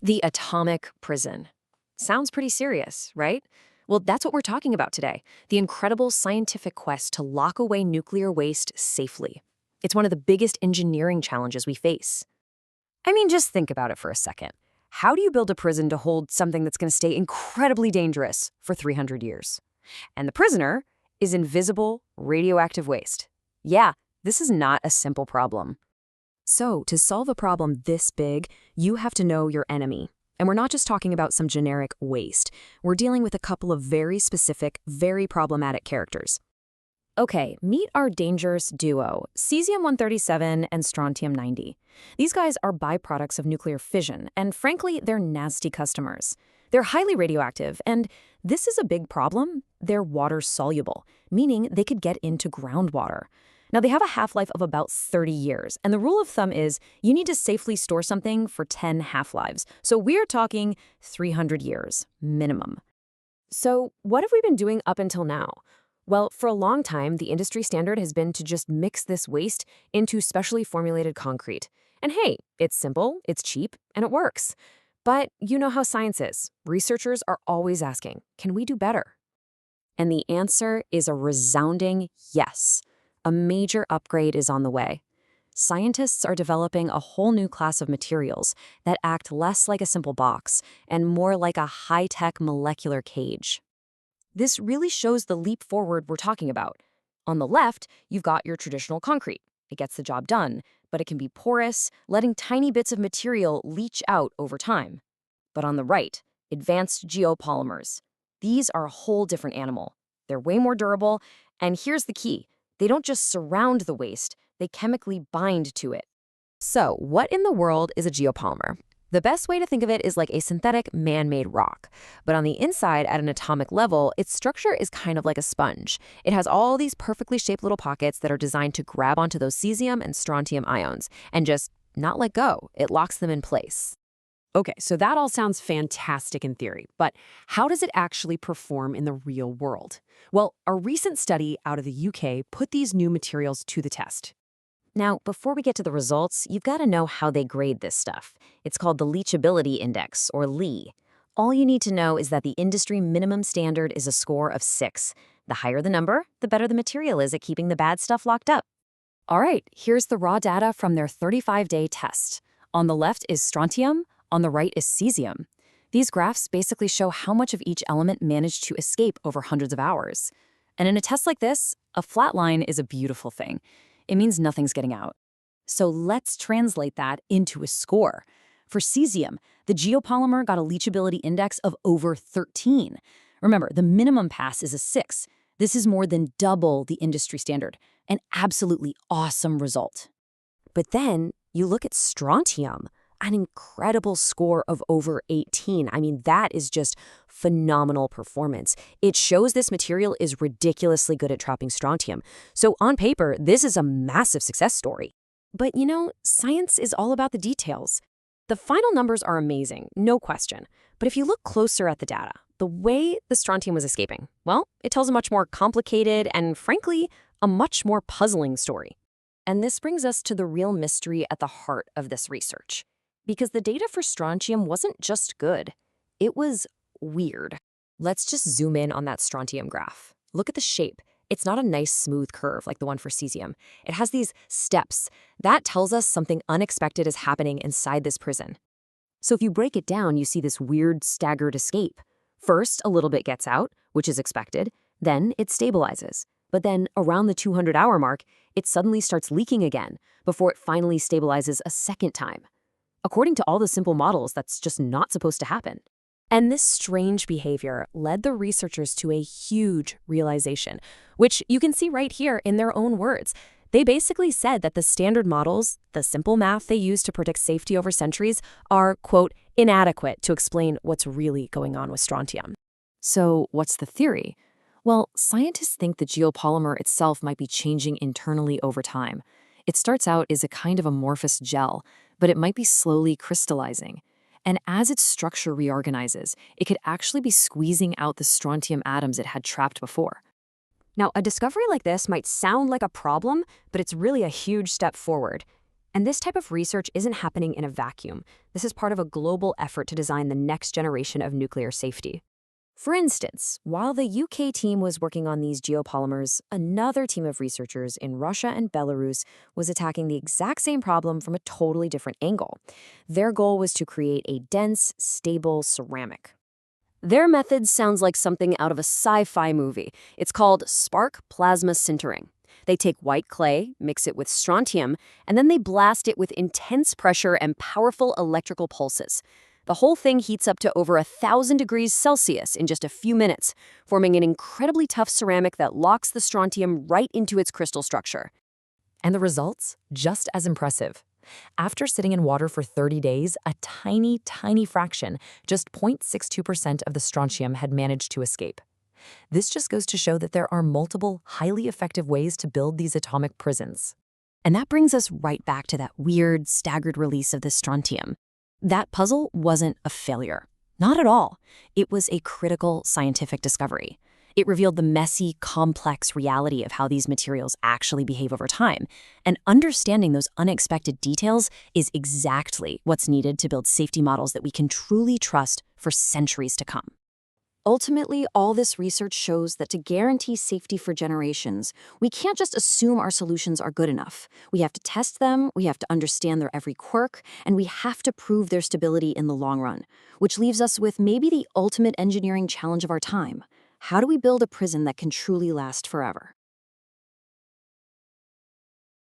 The atomic prison. Sounds pretty serious, right? Well, that's what we're talking about today, the incredible scientific quest to lock away nuclear waste safely. It's one of the biggest engineering challenges we face. I mean, just think about it for a second. How do you build a prison to hold something that's going to stay incredibly dangerous for 300 years? And the prisoner is invisible radioactive waste. Yeah, this is not a simple problem. So, to solve a problem this big, you have to know your enemy. And we're not just talking about some generic waste. We're dealing with a couple of very specific, very problematic characters. Okay, meet our dangerous duo, cesium-137 and strontium-90. These guys are byproducts of nuclear fission, and frankly, they're nasty customers. They're highly radioactive, and this is a big problem. They're water-soluble, meaning they could get into groundwater. Now, they have a half-life of about 30 years, and the rule of thumb is you need to safely store something for 10 half-lives. So we're talking 300 years, minimum. So what have we been doing up until now? Well, for a long time, the industry standard has been to just mix this waste into specially formulated concrete. And hey, it's simple, it's cheap, and it works. But you know how science is. Researchers are always asking, can we do better? And the answer is a resounding yes. A major upgrade is on the way. Scientists are developing a whole new class of materials that act less like a simple box and more like a high-tech molecular cage. This really shows the leap forward we're talking about. On the left, you've got your traditional concrete. It gets the job done, but it can be porous, letting tiny bits of material leach out over time. But on the right, advanced geopolymers. These are a whole different animal. They're way more durable, and here's the key. They don't just surround the waste, they chemically bind to it. So, what in the world is a geopolymer? The best way to think of it is like a synthetic man-made rock. But on the inside, at an atomic level, its structure is kind of like a sponge. It has all these perfectly shaped little pockets that are designed to grab onto those cesium and strontium ions and just not let go. It locks them in place. Okay, so that all sounds fantastic in theory, but how does it actually perform in the real world? Well, a recent study out of the UK put these new materials to the test. Now, before we get to the results, you've got to know how they grade this stuff. It's called the leachability index, or LE. All you need to know is that the industry minimum standard is a score of 6. The higher the number, the better the material is at keeping the bad stuff locked up. All right, here's the raw data from their 35-day test. On the left is strontium, on the right is cesium. These graphs basically show how much of each element managed to escape over hundreds of hours. And in a test like this, a flat line is a beautiful thing. It means nothing's getting out. So let's translate that into a score. For cesium, the geopolymer got a leachability index of over 13. Remember, the minimum pass is a 6. This is more than double the industry standard. An absolutely awesome result. But then you look at strontium, an incredible score of over 18. I mean, that is just phenomenal performance. It shows this material is ridiculously good at trapping strontium. So on paper, this is a massive success story. But you know, science is all about the details. The final numbers are amazing, no question. But if you look closer at the data, the way the strontium was escaping, well, it tells a much more complicated and, frankly, a much more puzzling story. And this brings us to the real mystery at the heart of this research. Because the data for strontium wasn't just good, it was weird. Let's just zoom in on that strontium graph. Look at the shape. It's not a nice smooth curve like the one for cesium. It has these steps. That tells us something unexpected is happening inside this prison. So if you break it down, you see this weird staggered escape. First, a little bit gets out, which is expected. Then it stabilizes. But then around the 200-hour mark, it suddenly starts leaking again before it finally stabilizes a second time. According to all the simple models, that's just not supposed to happen. And this strange behavior led the researchers to a huge realization, which you can see right here in their own words. They basically said that the standard models, the simple math they use to predict safety over centuries, are, quote, inadequate to explain what's really going on with strontium. So what's the theory? Well, scientists think the geopolymer itself might be changing internally over time. It starts out as a kind of amorphous gel, but it might be slowly crystallizing. And as its structure reorganizes, it could actually be squeezing out the strontium atoms it had trapped before. Now, a discovery like this might sound like a problem, but it's really a huge step forward. And this type of research isn't happening in a vacuum. This is part of a global effort to design the next generation of nuclear safety. For instance, while the UK team was working on these geopolymers, another team of researchers in Russia and Belarus was attacking the exact same problem from a totally different angle. Their goal was to create a dense, stable ceramic. Their method sounds like something out of a sci-fi movie. It's called spark plasma sintering. They take white clay, mix it with strontium, and then they blast it with intense pressure and powerful electrical pulses. The whole thing heats up to over 1,000 degrees Celsius in just a few minutes, forming an incredibly tough ceramic that locks the strontium right into its crystal structure. And the results? Just as impressive. After sitting in water for 30 days, a tiny, tiny fraction, just 0.62% of the strontium had managed to escape. This just goes to show that there are multiple, highly effective ways to build these atomic prisons. And that brings us right back to that weird, staggered release of the strontium. That puzzle wasn't a failure. Not at all. It was a critical scientific discovery. It revealed the messy, complex reality of how these materials actually behave over time. And understanding those unexpected details is exactly what's needed to build safety models that we can truly trust for centuries to come. Ultimately, all this research shows that to guarantee safety for generations, we can't just assume our solutions are good enough. We have to test them, we have to understand their every quirk, and we have to prove their stability in the long run. Which leaves us with maybe the ultimate engineering challenge of our time. How do we build a prison that can truly last forever?